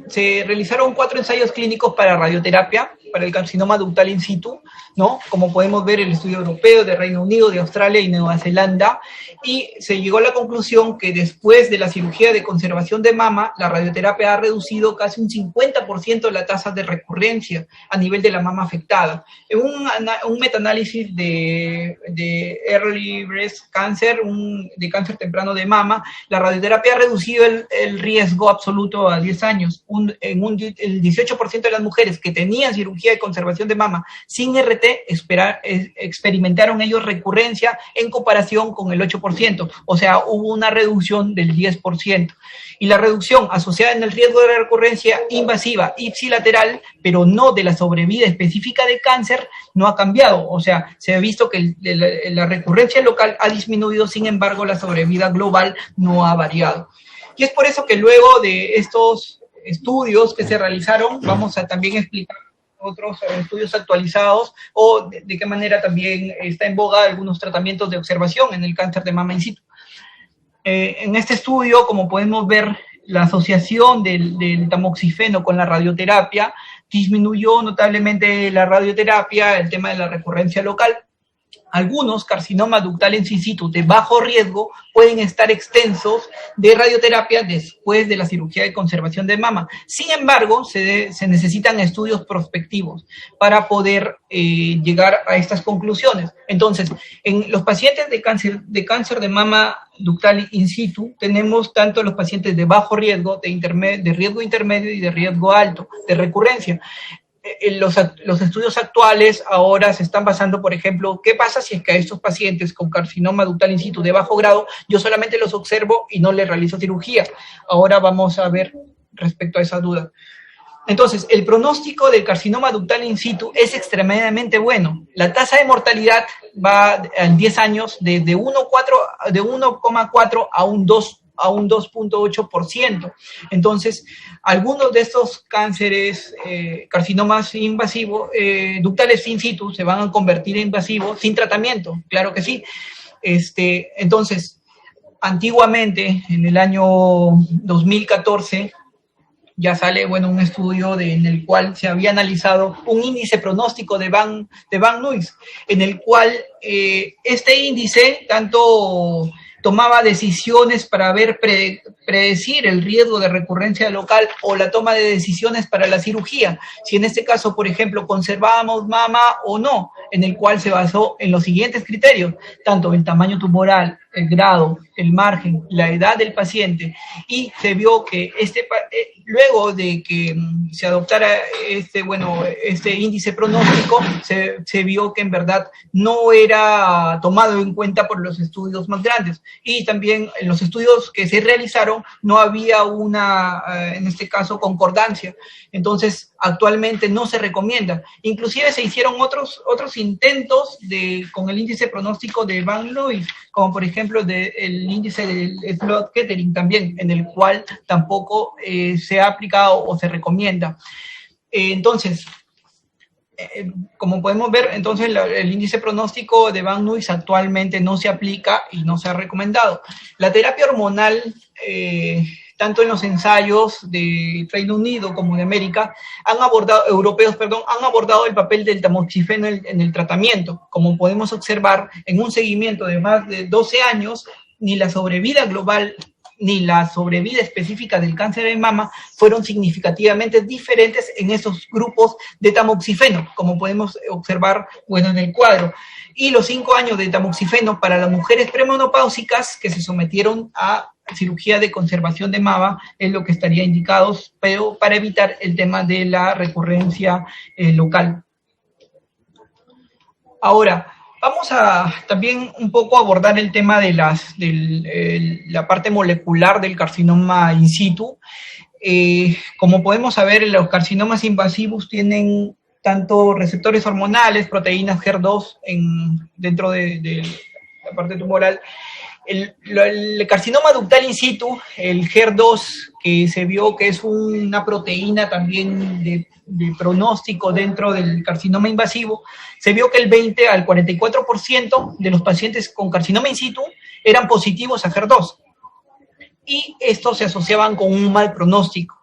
Se realizaron 4 ensayos clínicos para radioterapia para el carcinoma ductal in situ, ¿no? Como podemos ver, el estudio europeo de Reino Unido, de Australia y Nueva Zelanda, y se llegó a la conclusión que después de la cirugía de conservación de mama, la radioterapia ha reducido casi un 50% la tasa de recurrencia a nivel de la mama afectada. En un metaanálisis de Early Breast Cancer, de cáncer temprano de mama, la radioterapia ha reducido el riesgo absoluto a 10 años. El 18% de las mujeres que tenían cirugía de conservación de mama sin RT experimentaron ellos recurrencia en comparación con el 8%, o sea, hubo una reducción del 10%. Y la reducción asociada en el riesgo de recurrencia invasiva ipsilateral, pero no de la sobrevida específica de cáncer, no ha cambiado. O sea, se ha visto que la recurrencia local ha disminuido, sin embargo, la sobrevida global no ha variado. Y es por eso que luego de estos estudios que se realizaron, vamos a también explicar otros estudios actualizados o de qué manera también está en boga algunos tratamientos de observación en el cáncer de mama in situ. En este estudio, como podemos ver, la asociación del tamoxifeno con la radioterapia disminuyó notablemente la radioterapia, el tema de la recurrencia local. Algunos carcinomas ductales in situ de bajo riesgo pueden estar extensos de radioterapia después de la cirugía de conservación de mama. Sin embargo, se necesitan estudios prospectivos para poder llegar a estas conclusiones. Entonces, en los pacientes de cáncer de mama ductal in situ, tenemos tanto los pacientes de bajo riesgo, de riesgo intermedio y de riesgo alto, de recurrencia. Los estudios actuales ahora se están basando, por ejemplo, ¿qué pasa si es que a estos pacientes con carcinoma ductal in situ de bajo grado yo solamente los observo y no les realizo cirugía? Ahora vamos a ver respecto a esa duda. Entonces, el pronóstico del carcinoma ductal in situ es extremadamente bueno. La tasa de mortalidad va en 10 años de 1,4 a un 2.8%. Entonces, algunos de estos cánceres, carcinomas invasivos, ductales in situ, se van a convertir en invasivos sin tratamiento, claro que sí. Entonces, antiguamente, en el año 2014, ya sale, un estudio en el cual se había analizado un índice pronóstico de Van Nuys, en el cual este índice tanto tomaba decisiones para predecir el riesgo de recurrencia local o la toma de decisiones para la cirugía. Si en este caso, por ejemplo, conservábamos mama o no, en el cual se basó en los siguientes criterios, tanto el tamaño tumoral, el grado, el margen, la edad del paciente, y se vio que luego de que se adoptara este índice pronóstico, se vio que en verdad no era tomado en cuenta por los estudios más grandes. Y también en los estudios que se realizaron no había en este caso, concordancia. Entonces, actualmente no se recomienda. Inclusive se hicieron otros intentos con el índice pronóstico de Van Nuys, como por ejemplo el índice del Sloat-Kettering también, en el cual tampoco se ha aplicado o se recomienda. Entonces, como podemos ver, entonces el índice pronóstico de Van Nuys actualmente no se aplica y no se ha recomendado. La terapia hormonal, tanto en los ensayos de Reino Unido como de América, europeos, han abordado el papel del tamoxifeno en el tratamiento. Como podemos observar, en un seguimiento de más de 12 años, ni la sobrevida global ni la sobrevida específica del cáncer de mama fueron significativamente diferentes en esos grupos de tamoxifeno, como podemos observar, en el cuadro. Y los 5 años de tamoxifeno para las mujeres premenopáusicas que se sometieron a cirugía de conservación de mama es lo que estaría indicado, pero para evitar el tema de la recurrencia local. Ahora, vamos a también un poco abordar el tema de la parte molecular del carcinoma in situ. Como podemos saber, los carcinomas invasivos tienen tanto receptores hormonales, proteínas HER2 dentro de la parte tumoral. El carcinoma ductal in situ, el HER2, que se vio que es una proteína también de pronóstico dentro del carcinoma invasivo, se vio que el 20 al 44% de los pacientes con carcinoma in situ eran positivos a HER2. Y estos se asociaban con un mal pronóstico,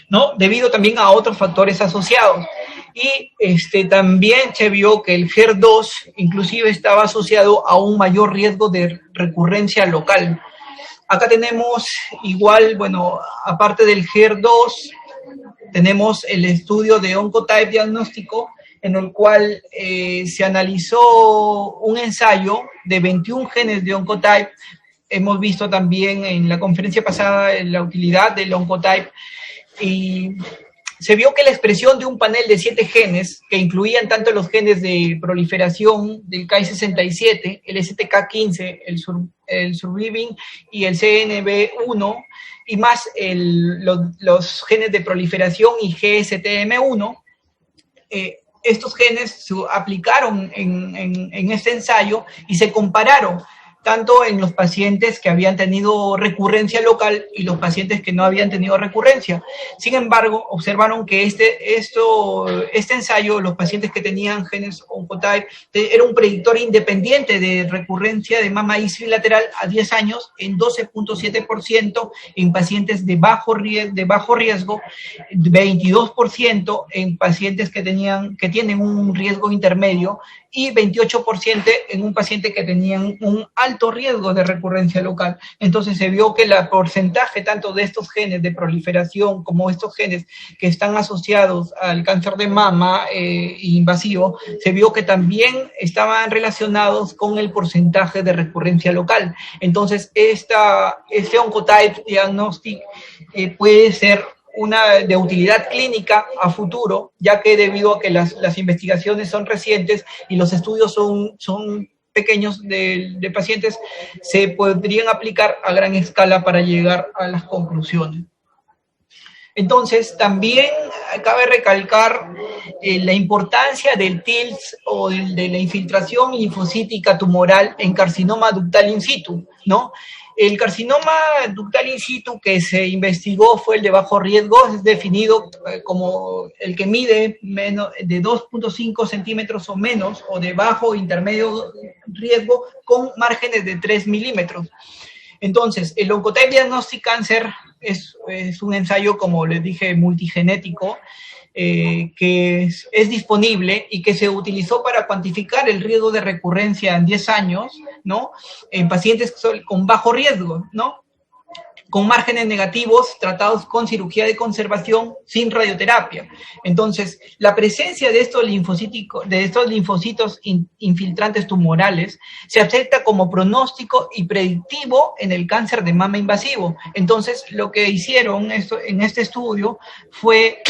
¿no? Debido también a otros factores asociados. Y también se vio que el HER2 inclusive estaba asociado a un mayor riesgo de recurrencia local. Acá tenemos igual, bueno, aparte del HER2, tenemos el estudio de Oncotype diagnóstico, en el cual se analizó un ensayo de 21 genes de Oncotype. Hemos visto también en la conferencia pasada la utilidad del Oncotype, y se vio que la expresión de un panel de 7 genes, que incluían tanto los genes de proliferación del Ki67, el STK15, el Survivin y el CNB1, y más los genes de proliferación y GSTM1, estos genes se aplicaron en este ensayo y se compararon tanto en los pacientes que habían tenido recurrencia local y los pacientes que no habían tenido recurrencia. Sin embargo, observaron que este ensayo, los pacientes que tenían genes Oncotype, era un predictor independiente de recurrencia de mama isfilateral a 10 años en 12.7% en pacientes de bajo riesgo, 22% en pacientes que tienen un riesgo intermedio, y 28% en un paciente que tenían un alto riesgo de recurrencia local. Entonces se vio que el porcentaje tanto de estos genes de proliferación como estos genes que están asociados al cáncer de mama invasivo, se vio que también estaban relacionados con el porcentaje de recurrencia local. Entonces este Oncotype Diagnostic puede ser una de utilidad clínica a futuro, ya que debido a que las investigaciones son recientes y los estudios son pequeños de pacientes, se podrían aplicar a gran escala para llegar a las conclusiones. Entonces, también cabe recalcar la importancia del TILS o de la infiltración linfocítica tumoral en carcinoma ductal in situ, ¿no? El carcinoma ductal in situ que se investigó fue el de bajo riesgo, es definido como el que mide menos de 2.5 centímetros o menos, o de bajo o intermedio riesgo, con márgenes de 3 milímetros. Entonces, el Oncotype Diagnostic Cancer es un ensayo, como les dije, multigenético, que es disponible y que se utilizó para cuantificar el riesgo de recurrencia en 10 años, ¿no? En pacientes con bajo riesgo, ¿no? Con márgenes negativos, tratados con cirugía de conservación sin radioterapia. Entonces, la presencia de estos linfocitos infiltrantes tumorales se acepta como pronóstico y predictivo en el cáncer de mama invasivo. Entonces, lo que hicieron en este estudio fue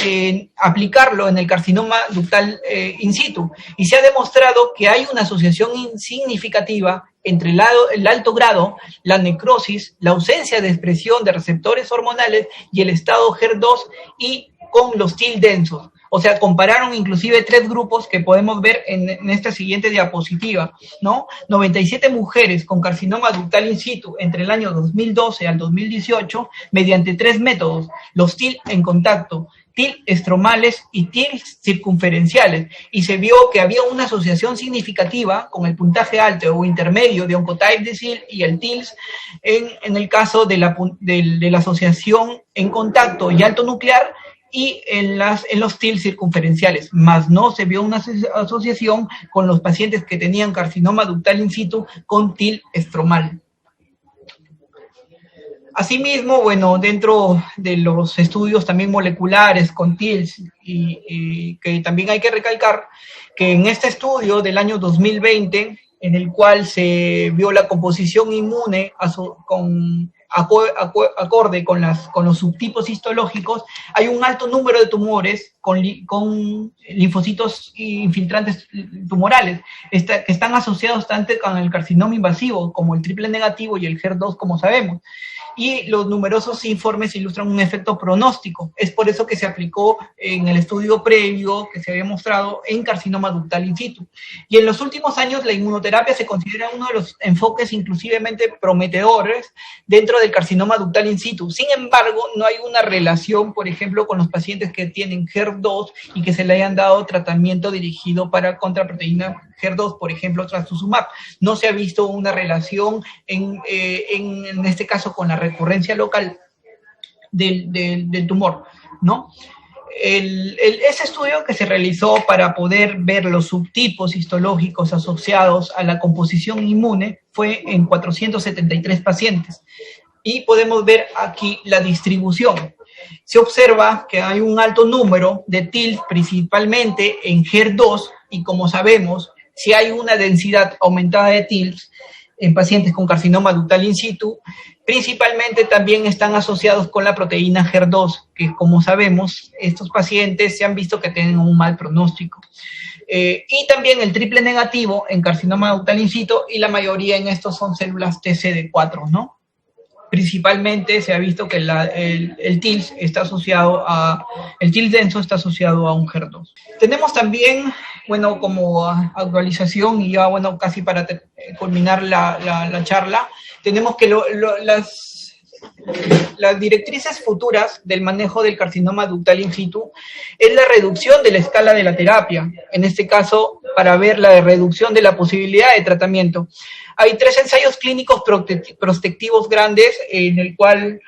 aplicarlo en el carcinoma ductal in situ, y se ha demostrado que hay una asociación significativa entre el alto grado, la necrosis, la ausencia de expresión de receptores hormonales y el estado HER2 y con los TIL densos. O sea, compararon inclusive 3 grupos que podemos ver en esta siguiente diapositiva, ¿no? 97 mujeres con carcinoma ductal in situ entre el año 2012 al 2018 mediante 3 métodos, los TIL en contacto, TIL estromales y TIL circunferenciales, y se vio que había una asociación significativa con el puntaje alto o intermedio de Oncotype Decil y el TILS en el caso de la asociación en contacto y alto nuclear, y en los TIL circunferenciales, más no se vio una asociación con los pacientes que tenían carcinoma ductal in situ con TIL estromal. Asimismo, bueno, dentro de los estudios también moleculares con TILS, y que también hay que recalcar que en este estudio del año 2020, en el cual se vio la composición inmune acorde con los subtipos histológicos, hay un alto número de tumores con linfocitos infiltrantes tumorales, que están asociados tanto con el carcinoma invasivo como el triple negativo y el HER2, como sabemos. Y los numerosos informes ilustran un efecto pronóstico. Es por eso que se aplicó en el estudio previo que se había mostrado en carcinoma ductal in situ. Y en los últimos años la inmunoterapia se considera uno de los enfoques inclusivemente prometedores dentro del carcinoma ductal in situ. Sin embargo, no hay una relación, por ejemplo, con los pacientes que tienen HER2 y que se le hayan dado tratamiento dirigido para contraproteína HER2, por ejemplo, trastuzumab. No se ha visto una relación en este caso con la recurrencia local del tumor, ¿no? Ese estudio que se realizó para poder ver los subtipos histológicos asociados a la composición inmune fue en 473 pacientes. Y podemos ver aquí la distribución. Se observa que hay un alto número de TIL, principalmente en HER2, y como sabemos, si hay una densidad aumentada de TILs en pacientes con carcinoma ductal in situ, principalmente también están asociados con la proteína HER2, que como sabemos, estos pacientes se han visto que tienen un mal pronóstico. Y también el triple negativo en carcinoma ductal in situ, y la mayoría en estos son células TCD4, ¿no? Principalmente se ha visto que el TIL está asociado el TIL denso está asociado a un HER2. Tenemos también, bueno, como actualización, y ya, bueno, casi para culminar la charla, tenemos que las directrices futuras del manejo del carcinoma ductal in situ es la reducción de la escala de la terapia, en este caso para ver la reducción de la posibilidad de tratamiento. Hay 3 ensayos clínicos prospectivos grandes en el cual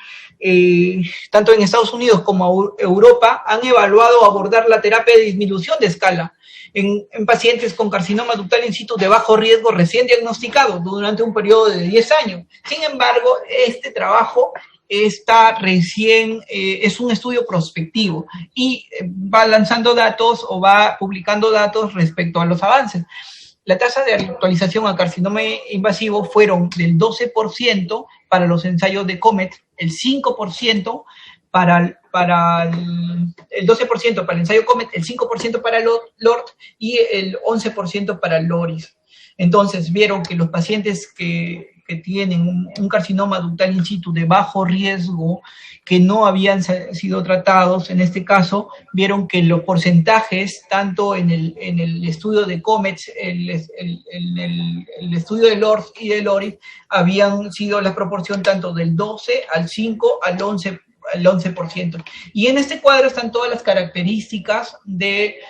tanto en Estados Unidos como Europa han evaluado abordar la terapia de disminución de escala en pacientes con carcinoma ductal in situ de bajo riesgo recién diagnosticado durante un periodo de 10 años. Sin embargo, este trabajo está recién, es un estudio prospectivo y va lanzando datos o va publicando datos respecto a los avances. La tasa de actualización a carcinoma invasivo fueron del 12% para los ensayos de COMET, el 5% el 12% para el ensayo COMET, el 5% para el LORD y el 11% para el LORIS. Entonces vieron que los pacientes que tienen un carcinoma ductal in situ de bajo riesgo, que no habían sido tratados, en este caso, vieron que los porcentajes, tanto en el estudio de COMET, el estudio de LORD y de LORIS, habían sido la proporción tanto del 12 al 5 al 11%. Y en este cuadro están todas las características de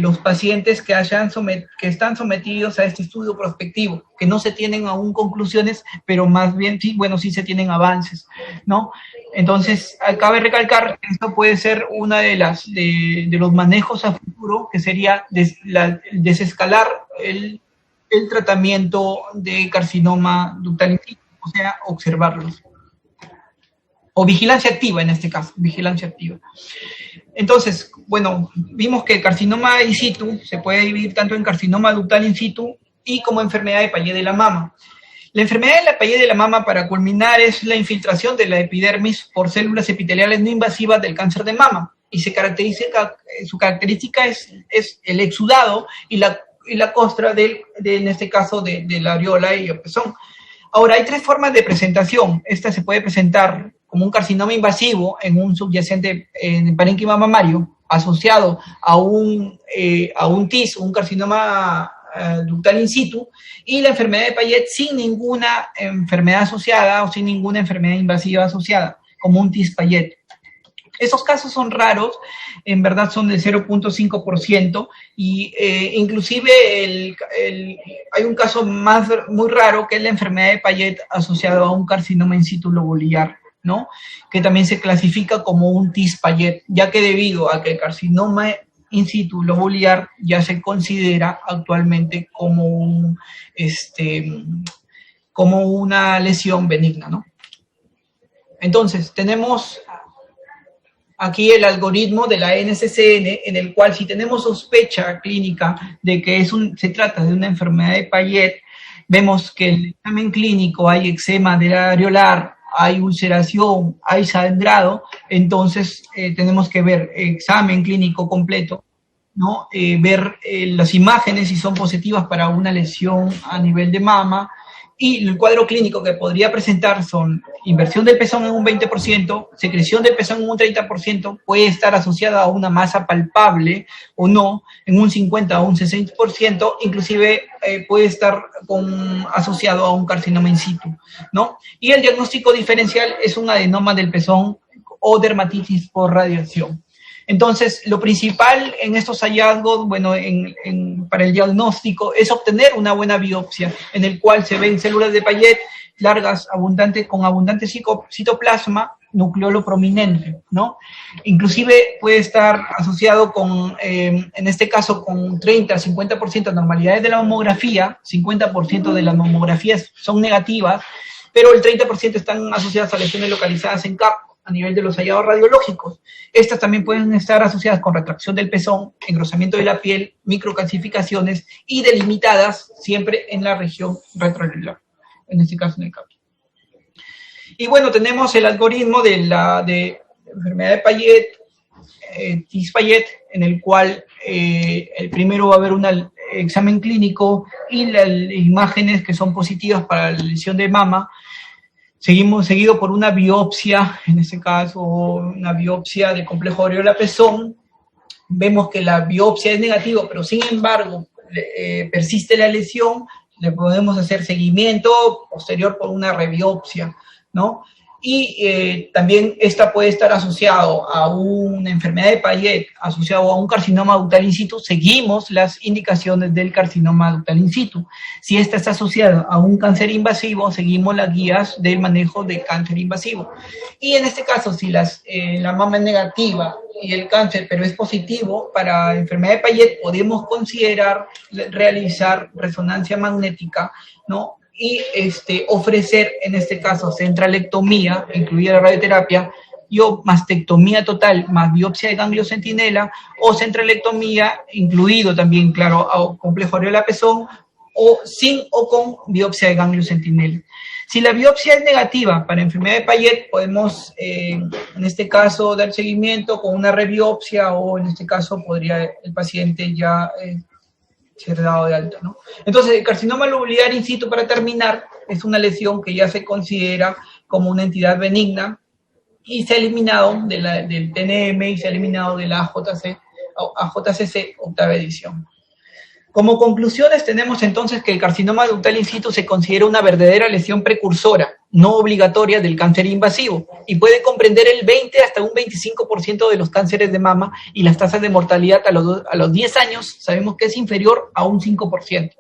los pacientes que están sometidos a este estudio prospectivo, que no se tienen aún conclusiones, pero más bien, sí, bueno, sí se tienen avances, ¿no? Entonces, cabe recalcar que esto puede ser una de los manejos a futuro, que sería desescalar el tratamiento de carcinoma ductal in situ, o sea, observarlos. O vigilancia activa en este caso, vigilancia activa. Entonces, bueno, vimos que el carcinoma in situ se puede dividir tanto en carcinoma ductal in situ y como enfermedad de Payet de la mama. La enfermedad de la Payet de la mama, para culminar, es la infiltración de la epidermis por células epiteliales no invasivas del cáncer de mama, y su característica es el exudado y la costra en este caso de la areola y el pezón. Ahora, hay 3 formas de presentación. Esta se puede presentar como un carcinoma invasivo en un subyacente en el parénquima mamario, asociado a un TIS, un carcinoma ductal in situ, y la enfermedad de Payet sin ninguna enfermedad asociada o sin ninguna enfermedad invasiva asociada, como un TIS Payet. Esos casos son raros, en verdad son del 0.5%, y inclusive hay un caso muy raro, que es la enfermedad de Payet asociada a un carcinoma in situ lobular, ¿no? Que también se clasifica como un TIS Payet, ya que debido a que el carcinoma in situ lobular ya se considera actualmente como una lesión benigna, ¿no? Entonces, tenemos aquí el algoritmo de la NCCN, en el cual si tenemos sospecha clínica de que se trata de una enfermedad de Payet, vemos que en el examen clínico hay eczema de la areolar, hay ulceración, hay sangrado, entonces tenemos que ver examen clínico completo, ¿no? Ver las imágenes si son positivas para una lesión a nivel de mama, y el cuadro clínico que podría presentar son inversión del pezón en un 20%, secreción del pezón en un 30%, puede estar asociada a una masa palpable o no, en un 50 o un 60%, inclusive puede estar asociado a un carcinoma in situ, ¿no? Y el diagnóstico diferencial es un adenoma del pezón o dermatitis por radiación. Entonces, lo principal en estos hallazgos, bueno, para el diagnóstico, es obtener una buena biopsia, en el cual se ven células de Payet largas, con abundante citoplasma, nucleolo prominente, ¿no? Inclusive puede estar asociado con, en este caso, con 30-50% de normalidades de la mamografía, 50% de las mamografías son negativas, pero el 30% están asociadas a lesiones localizadas en CAP a nivel de los hallados radiológicos. Estas también pueden estar asociadas con retracción del pezón, engrosamiento de la piel, microcalcificaciones y delimitadas siempre en la región retroauricular, en este caso en el CAP. Y bueno, tenemos el algoritmo de la enfermedad de Payet, TIS-Payet, en el cual el primero va a haber un examen clínico y las imágenes que son positivas para la lesión de mama, seguido por una biopsia, en este caso una biopsia del complejo aureola-pezón. Vemos que la biopsia es negativa, pero sin embargo persiste la lesión, le podemos hacer seguimiento posterior por una rebiopsia, ¿no? Y también esta puede estar asociado a una enfermedad de Payet, asociado a un carcinoma ductal in situ. Seguimos las indicaciones del carcinoma ductal in situ. Si esta está asociada a un cáncer invasivo, seguimos las guías del manejo de cáncer invasivo. Y en este caso, si la mama es negativa y el cáncer, pero es positivo para enfermedad de Payet, podemos considerar realizar resonancia magnética, ¿no? Y ofrecer, en este caso, centralectomía, incluida la radioterapia, o mastectomía total, más biopsia de ganglio centinela, o centralectomía, incluido también, claro, a complejo aureola-pezón, o sin o con biopsia de ganglio centinela. Si la biopsia es negativa para enfermedad de Payet, podemos, en este caso, dar seguimiento con una rebiopsia, o en este caso podría el paciente ya ser dado de alta, ¿no? Entonces, el carcinoma lobular in situ, para terminar, es una lesión que ya se considera como una entidad benigna y se ha eliminado del TNM y se ha eliminado de la AJCC octava edición. Como conclusiones, tenemos entonces que el carcinoma ductal in situ se considera una verdadera lesión precursora, no obligatoria, del cáncer invasivo, y puede comprender el 20 hasta un 25% de los cánceres de mama, y las tasas de mortalidad a los 10 años sabemos que es inferior a un 5%.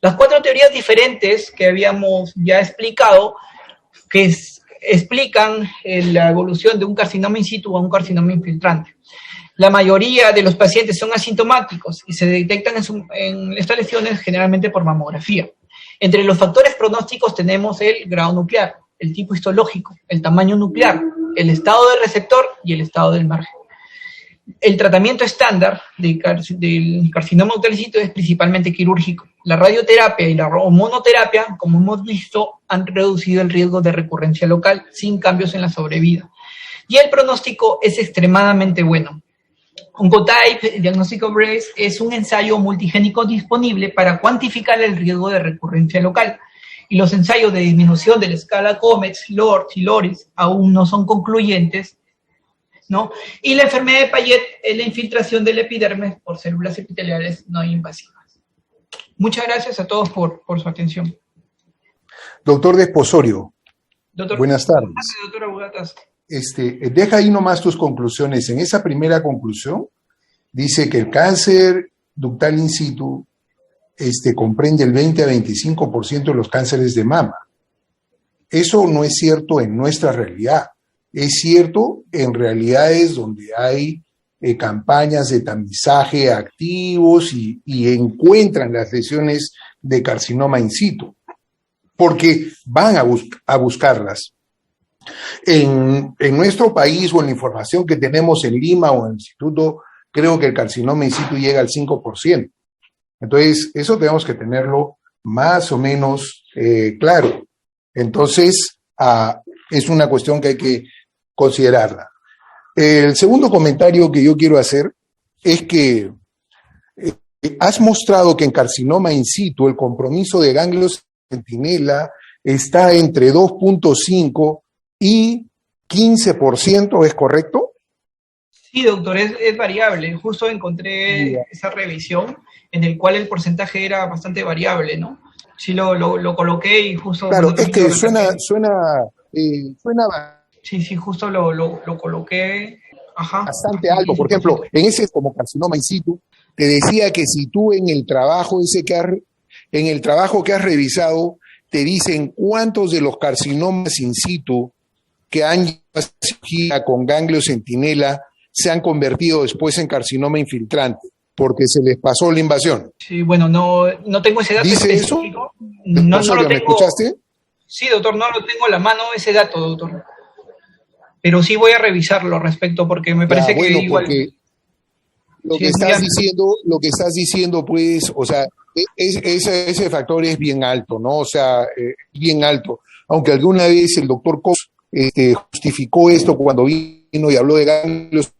Las 4 teorías diferentes que habíamos ya explicado, que explican la evolución de un carcinoma in situ a un carcinoma infiltrante. La mayoría de los pacientes son asintomáticos y se detectan en estas lesiones generalmente por mamografía. Entre los factores pronósticos tenemos el grado nuclear, el tipo histológico, el tamaño nuclear, el estado del receptor y el estado del margen. El tratamiento estándar del carcinoma ductal in situ es principalmente quirúrgico. La radioterapia y la hormonoterapia, como hemos visto, han reducido el riesgo de recurrencia local sin cambios en la sobrevida. Y el pronóstico es extremadamente bueno. Oncotype Diagnóstico Breast es un ensayo multigénico disponible para cuantificar el riesgo de recurrencia local, y los ensayos de disminución de la escala COMETS, LORTS y LORIS aún no son concluyentes, ¿no? Y la enfermedad de Payet es la infiltración del epidermis por células epiteliales no invasivas. Muchas gracias a todos por su atención. Doctor Desposorio, buenas tardes. Doctora Bugatas. Deja ahí nomás tus conclusiones. En esa primera conclusión dice que el cáncer ductal in situ comprende el 20 a 25% de los cánceres de mama. Eso no es cierto en nuestra realidad. Es cierto en realidades donde hay campañas de tamizaje activos y encuentran las lesiones de carcinoma in situ, porque van a buscarlas. En nuestro país, o en la información que tenemos en Lima o en el instituto, creo que el carcinoma in situ llega al 5%. Entonces, eso tenemos que tenerlo más o menos claro. Entonces, es una cuestión que hay que considerarla. El segundo comentario que yo quiero hacer es que has mostrado que en carcinoma in situ el compromiso de ganglios centinela está entre 2.5 y 15%, ¿es correcto? Sí, doctor, es variable. Justo encontré esa revisión en el cual el porcentaje era bastante variable, ¿no? Sí, lo coloqué y justo... Claro, es que suena. Sí, justo lo coloqué. Ajá. Bastante alto. Por ejemplo, en ese como carcinoma in situ, te decía que si tú en el trabajo que has revisado, te dicen cuántos de los carcinomas in situ que han llevado a cirugía con ganglio centinela se han convertido después en carcinoma infiltrante, porque se les pasó la invasión. Sí, bueno, no tengo ese dato ¿Dice específico. eso? No lo ¿Me tengo. escuchaste? Sí, doctor, no lo tengo a la mano ese dato, doctor. Pero sí voy a revisarlo al respecto, porque me parece que igual... Porque lo sí, que estás diciendo, pues, o sea, ese factor es bien alto, ¿no? O sea, bien alto. Aunque alguna vez el doctor Cos justificó esto cuando vino y habló de ganglios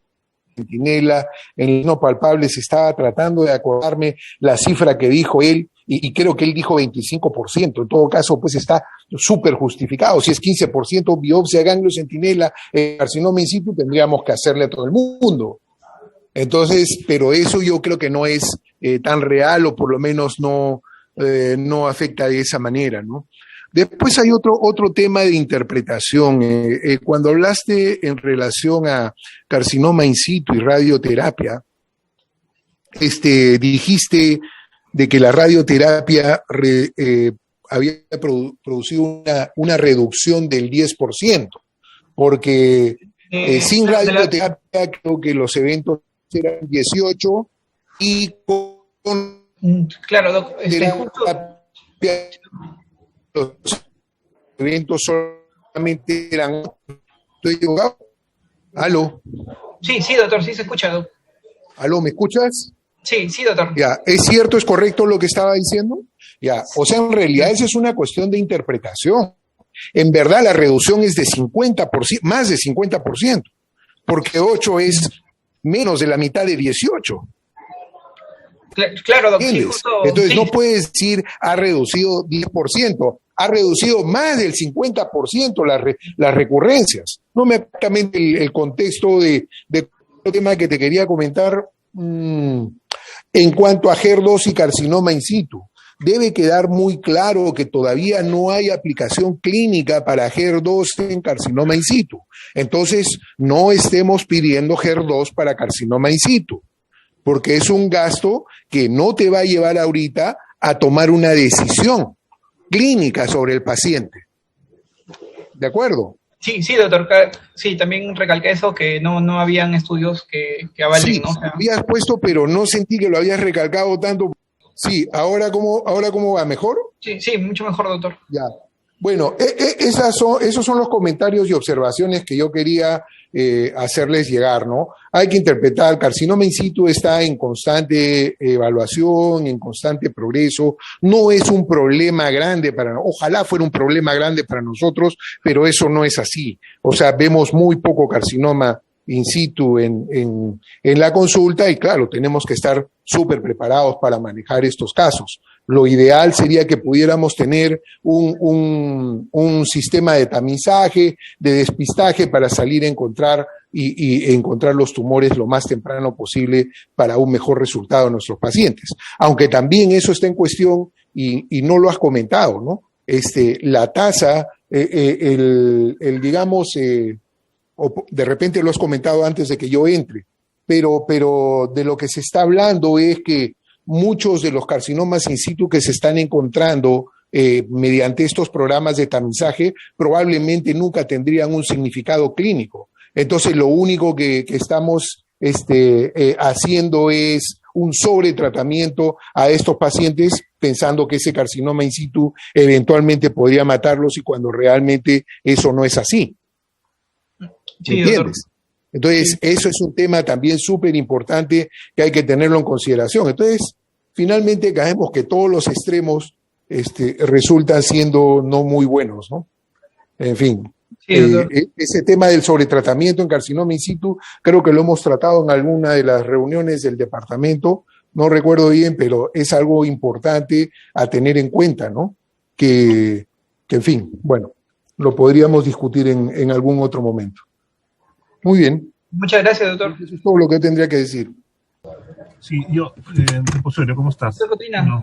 centinela, en el no palpable, se estaba tratando de acordarme la cifra que dijo él, y creo que él dijo 25%, en todo caso, pues está súper justificado. Si es 15% biopsia de ganglio centinela, carcinoma in situ, tendríamos que hacerle a todo el mundo. Entonces, pero eso yo creo que no es tan real, o por lo menos no afecta de esa manera, ¿no? Después hay otro tema de interpretación. Cuando hablaste en relación a carcinoma in situ y radioterapia, dijiste de que la radioterapia había producido una reducción del 10%, porque sin radioterapia creo que los eventos eran 18 y con claro, Doc, los eventos solamente eran... ¿Estoy equivocado? ¿Aló? Sí, doctor, sí se escucha, Doc. ¿Aló, me escuchas? Sí, doctor. Ya, ¿es cierto, es correcto lo que estaba diciendo? Ya, o sea, en realidad esa es una cuestión de interpretación. En verdad la reducción es de 50%, más de 50%, porque 8 es menos de la mitad de 18. Claro, doctor. Sí, entonces sí. No puedes decir ha reducido 10%, ha reducido más del 50% las recurrencias. No me exactamente el contexto de el tema que te quería comentar en cuanto a HER2 y carcinoma in situ. Debe quedar muy claro que todavía no hay aplicación clínica para HER2 en carcinoma in situ. Entonces, no estemos pidiendo HER2 para carcinoma in situ, porque es un gasto que no te va a llevar ahorita a tomar una decisión clínica sobre el paciente. ¿De acuerdo? Sí, doctor. Sí, también recalqué eso, que no habían estudios que avalen, sí, ¿no? O sea, habías puesto, pero no sentí que lo habías recalcado tanto. Sí, ¿ahora cómo va? ¿Mejor? Sí, mucho mejor, doctor. Ya. Bueno, esos son los comentarios y observaciones que yo quería hacerles llegar, ¿no? Hay que interpretar, el carcinoma in situ está en constante evaluación, en constante progreso, no es un problema grande ojalá fuera un problema grande para nosotros, pero eso no es así. O sea, vemos muy poco carcinoma in situ en la consulta y claro, tenemos que estar súper preparados para manejar estos casos. Lo ideal sería que pudiéramos tener un sistema de tamizaje, de despistaje para salir a encontrar y encontrar los tumores lo más temprano posible para un mejor resultado en nuestros pacientes. Aunque también eso está en cuestión y no lo has comentado, ¿no? La tasa, digamos, o de repente lo has comentado antes de que yo entre, pero de lo que se está hablando es que muchos de los carcinomas in situ que se están encontrando mediante estos programas de tamizaje probablemente nunca tendrían un significado clínico. Entonces lo único que estamos haciendo es un sobretratamiento a estos pacientes pensando que ese carcinoma in situ eventualmente podría matarlos y cuando realmente eso no es así. Sí, ¿entiendes? doctor. Entonces, eso es un tema también súper importante que hay que tenerlo en consideración. Entonces, finalmente caemos que todos los extremos resultan siendo no muy buenos, ¿no? En fin, Sí, ese tema del sobretratamiento en carcinoma in situ, creo que lo hemos tratado en alguna de las reuniones del departamento, no recuerdo bien, pero es algo importante a tener en cuenta, ¿no? Que en fin, bueno, lo podríamos discutir en algún otro momento. Muy bien. Muchas gracias, doctor. Eso es todo lo que tendría que decir. Sí, yo, reposorio, ¿cómo estás?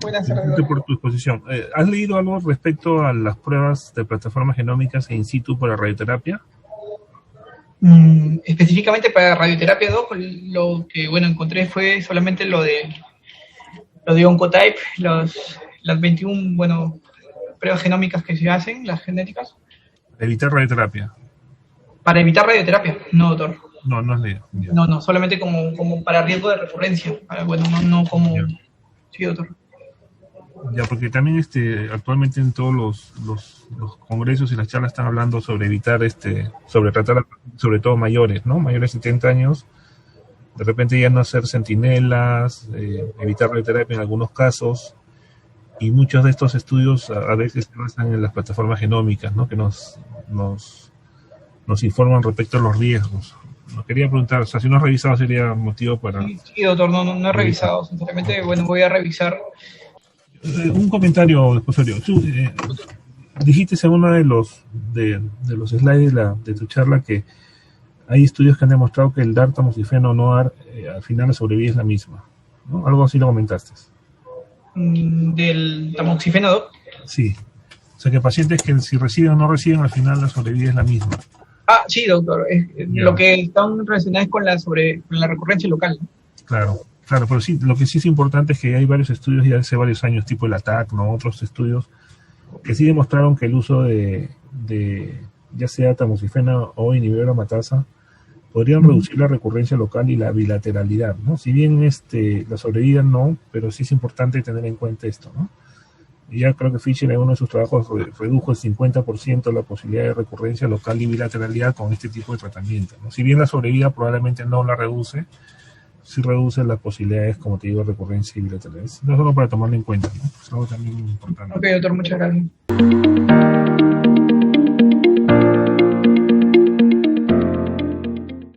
Buenas tardes. Por tu exposición. ¿Has leído algo respecto a las pruebas de plataformas genómicas e in situ para radioterapia? Específicamente para radioterapia 2, lo que encontré fue solamente lo de Oncotype, las 21 pruebas genómicas que se hacen, las genéticas. Evitar radioterapia. Para evitar radioterapia, no, doctor. No, no has leído. Ya. No, solamente como para riesgo de recurrencia. Bueno, no como... Ya. Sí, doctor. Ya, porque también actualmente en todos los congresos y las charlas están hablando sobre evitar, sobre tratar, sobre todo mayores, ¿no? Mayores de 70 años, de repente ya no hacer centinelas, evitar radioterapia en algunos casos, y muchos de estos estudios a veces se basan en las plataformas genómicas, ¿no? Que nos informan respecto a los riesgos. Nos quería preguntar, o sea, si no has revisado sería motivo para... Sí, doctor, no he revisado, sinceramente, bueno, voy a revisar. Un comentario, esposorio. Dijiste en uno de los slides de tu charla que hay estudios que han demostrado que el dar tamoxifeno o no dar, al final la sobrevida es la misma, ¿no? Algo así lo comentaste. ¿Del tamoxifeno, doc? Sí. O sea, que pacientes que si reciben o no reciben, al final la sobrevida es la misma. Ah, sí, doctor. Lo que están relacionados con la recurrencia local, ¿no? Claro, pero sí, lo que sí es importante es que hay varios estudios ya hace varios años, tipo el ATAC, ¿no? Otros estudios que sí demostraron que el uso de ya sea tamoxifeno o inhibidor de aromatasa podrían reducir la recurrencia local y la bilateralidad, ¿no? Si bien la sobrevida no, pero sí es importante tener en cuenta esto, ¿no? Y ya creo que Fischer en uno de sus trabajos redujo el 50% la posibilidad de recurrencia local y bilateralidad con este tipo de tratamiento, ¿no? Si bien la sobrevida probablemente no la reduce, sí reduce las posibilidades, como te digo, de recurrencia y bilateralidad. No solo para tomarlo en cuenta, ¿no? Es algo también importante. Ok, doctor, muchas gracias.